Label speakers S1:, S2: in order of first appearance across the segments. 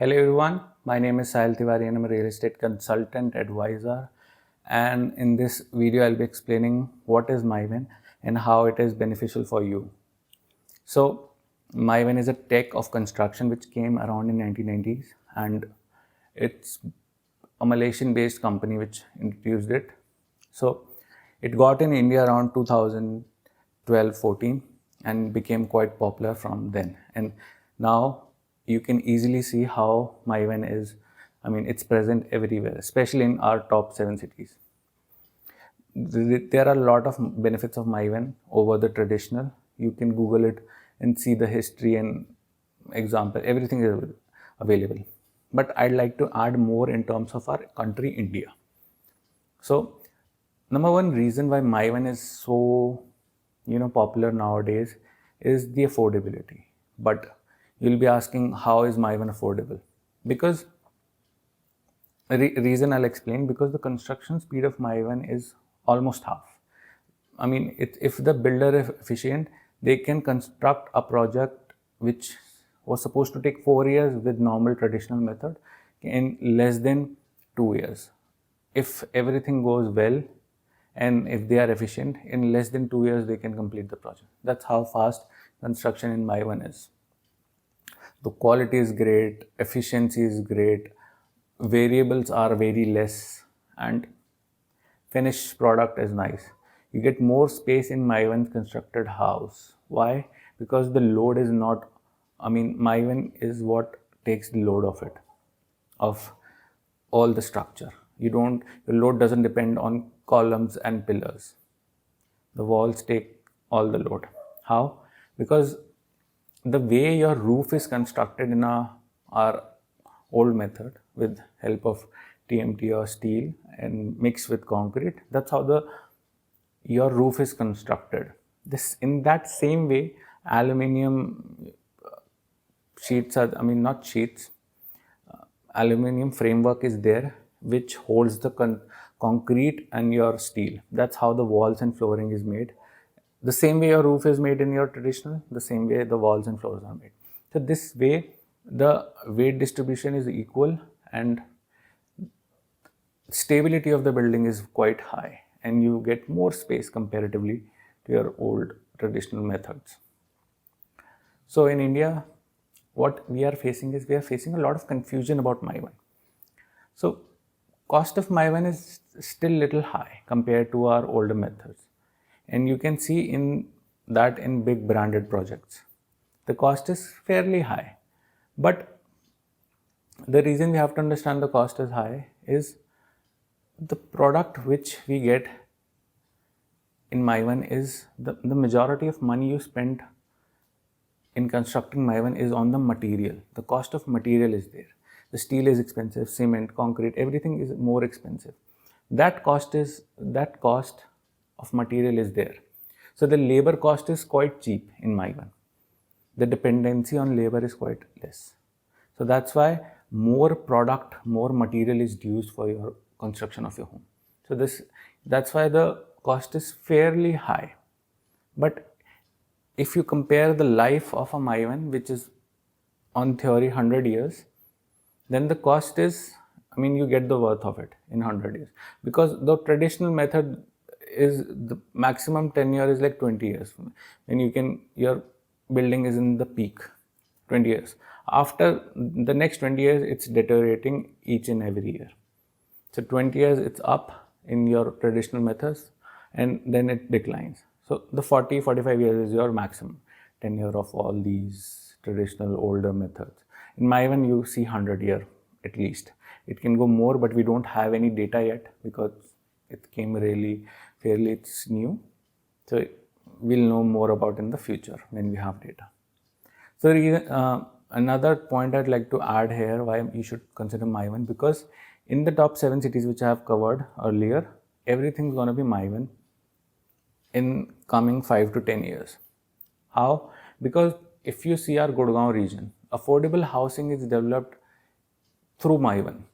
S1: Hello everyone, my name is Sahil and I'm a real estate consultant advisor. And in this video, I'll be explaining what is Mivan and how it is beneficial for you. So, Mivan is a tech of construction which came around in 1990s, and it's a Malaysian-based company which introduced it. So, it got in India around 2012-14 and became quite popular from then. And now you can easily see how Mivan is, it's present everywhere, especially in our top 7 cities. There are a lot of benefits of Mivan over the traditional. You can Google it and see the history and example. Everything is available. But I'd like to add more in terms of our country, India. So, number one reason why Mivan is so, popular nowadays is the affordability. But you'll be asking, how is Mivan affordable? Because reason I'll explain, because the construction speed of Mivan is almost half. If the builder is efficient, they can construct a project which was supposed to take 4 years with normal traditional method in less than 2 years. If everything goes well and if they are efficient, in less than 2 years they can complete the project. That's how fast construction in Mivan is. The quality is great, efficiency is great, variables are very less, and finished product is nice. You get more space in Mivan's constructed house. Why? Because the load is not, Mivan is what takes the load of it, of all the structure. Your load doesn't depend on columns and pillars. The walls take all the load. How? Because the way your roof is constructed in our old method with help of TMT or steel and mixed with concrete, that's how your roof is constructed. This in that same way, aluminium sheets are, not sheets, aluminium framework is there which holds the concrete and your steel. That's how the walls and flooring is made. The same way your roof is made in your traditional, the same way the walls and floors are made. So this way, the weight distribution is equal and stability of the building is quite high, and you get more space comparatively to your old traditional methods. So in India, what we are facing is a lot of confusion about Mivan. So cost of Mivan is still little high compared to our older methods. And you can see in big branded projects, the cost is fairly high. But the reason we have to understand the cost is high is the product which we get in Mivan is the majority of money you spend in constructing Mivan is on the material. The cost of material is there. The steel is expensive, cement, concrete, everything is more expensive. That cost of material is there. So the labor cost is quite cheap in Mivan. The dependency on labor is quite less. So that's why more product, more material is used for your construction of your home. So that's why the cost is fairly high. But if you compare the life of a Mivan, which is on theory 100 years, then the cost is, you get the worth of it in 100 years. Because the traditional method is the maximum tenure is like 20 years. When your building is in the peak, 20 years. After the next 20 years, it's deteriorating each and every year. So 20 years, it's up in your traditional methods, and then it declines. So the 40-45 years is your maximum tenure of all these traditional older methods. In Mivan, you see 100 year at least. It can go more, but we don't have any data yet because it came really fairly, it's new. So we'll know more about in the future when we have data. So another point I'd like to add here, why you should consider Mivan, because in the top 7 cities which I have covered earlier, everything's going to be Mivan in coming 5 to 10 years. How? Because if you see our Gurgaon region, affordable housing is developed through Mivan.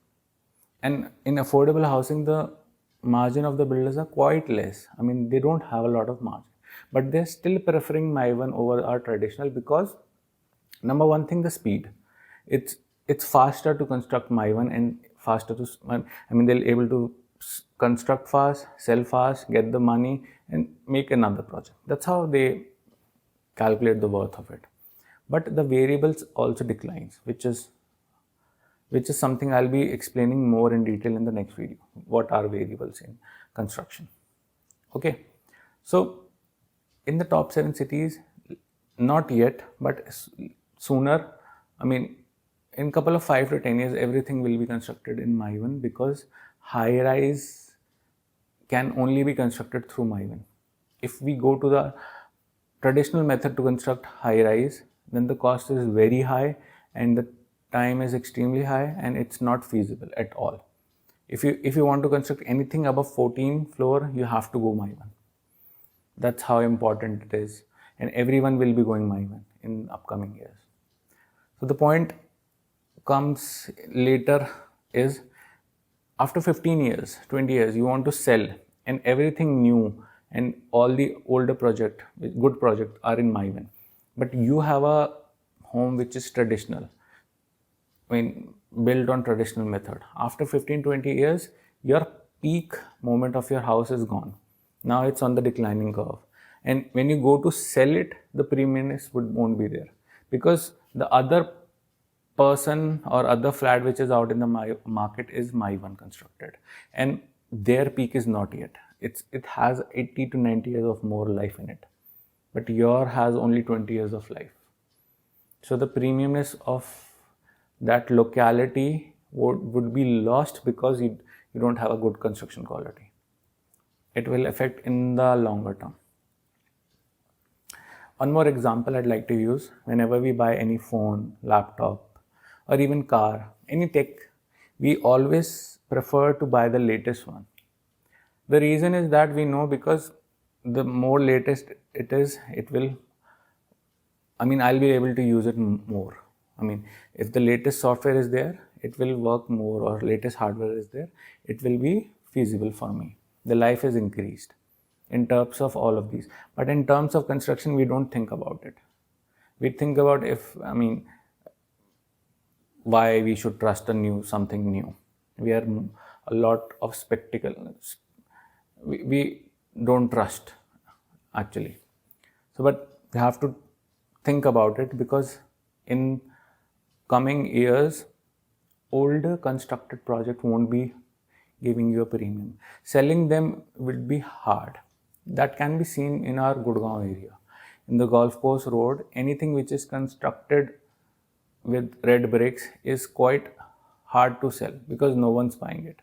S1: And in affordable housing, the margin of the builders are quite less. They don't have a lot of margin. But they're still preferring Mivan over our traditional because, number one thing, the speed. It's it's faster to construct Mivan and faster to, I mean, they'll able to construct fast, sell fast, get the money, and make another project. That's how they calculate the worth of it. But the variables also declines, which is something I'll be explaining more in detail in the next video. What are variables in construction? Okay, so in the top 7 cities, not yet, but sooner, I mean, in couple of 5 to 10 years, everything will be constructed in Mivan, because high rise can only be constructed through Mivan. If we go to the traditional method to construct high rise, then the cost is very high and the time is extremely high, and it's not feasible at all. If you want to construct anything above 14 floor, you have to go Mivan. That's how important it is, and everyone will be going Mivan in upcoming years. So the point comes later is, after 15 years, 20 years, you want to sell, and everything new and all the older project, good project are in Mivan, but you have a home which is traditional, I mean, built on traditional method. After 15-20 years, your peak moment of your house is gone. Now it's on the declining curve. And when you go to sell it, the premiumness won't be there, because the other person or other flat which is out in the market is Mivan constructed, and their peak is not yet. It has 80 to 90 years of more life in it, but your has only 20 years of life. So the premiumness of that locality would be lost because you don't have a good construction quality. It will affect in the longer term. One more example I'd like to use: whenever we buy any phone, laptop, or even car, any tech, we always prefer to buy the latest one. The reason is that we know, because the more latest it is, I'll be able to use it more. If the latest software is there, it will work more, or latest hardware is there, it will be feasible for me. The life is increased in terms of all of these. But in terms of construction, we don't think about it. We think about why we should trust something new. We are a lot of spectacle. We don't trust, actually. So, but we have to think about it, because in coming years, older constructed project won't be giving you a premium. Selling them would be hard. That can be seen in our Gurgaon area. In the Golf Course Road, anything which is constructed with red bricks is quite hard to sell, because no one's buying it.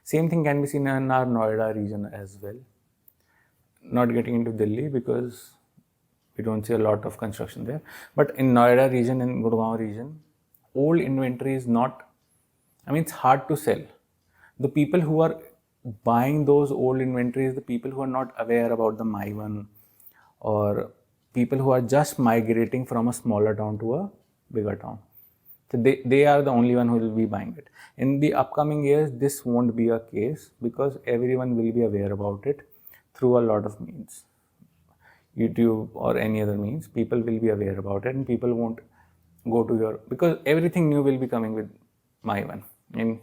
S1: Same thing can be seen in our Noida region as well. Not getting into Delhi, because we don't see a lot of construction there. But in Noida region and Gurgaon region, old inventory is not, it's hard to sell. The people who are buying those old inventories, the people who are not aware about the Mivan, or people who are just migrating from a smaller town to a bigger town. So they are the only one who will be buying it. In the upcoming years, this won't be a case, because everyone will be aware about it through a lot of means. YouTube or any other means, people will be aware about it, and people won't go to because everything new will be coming with Mivan. And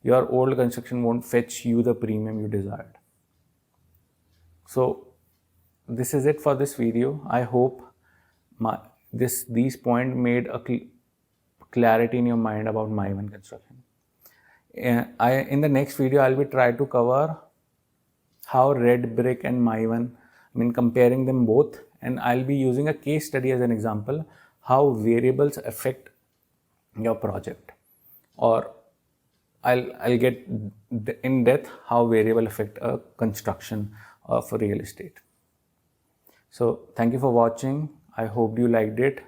S1: your old construction won't fetch you the premium you desired. So this is it for this video. I hope these points made a clarity in your mind about Mivan construction. In the next video, I'll be trying to cover how red brick and Mivan, comparing them both, and I'll be using a case study as an example, how variables affect your project, or I'll get in depth how variable affect a construction of real estate. So thank you for watching. I hope you liked it.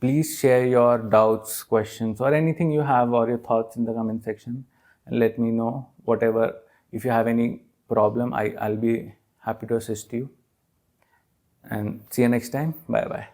S1: Please share your doubts, questions, or anything you have, or your thoughts in the comment section, and let me know. Whatever, if you have any problem, I'll be happy to assist you. And see you next time. Bye bye.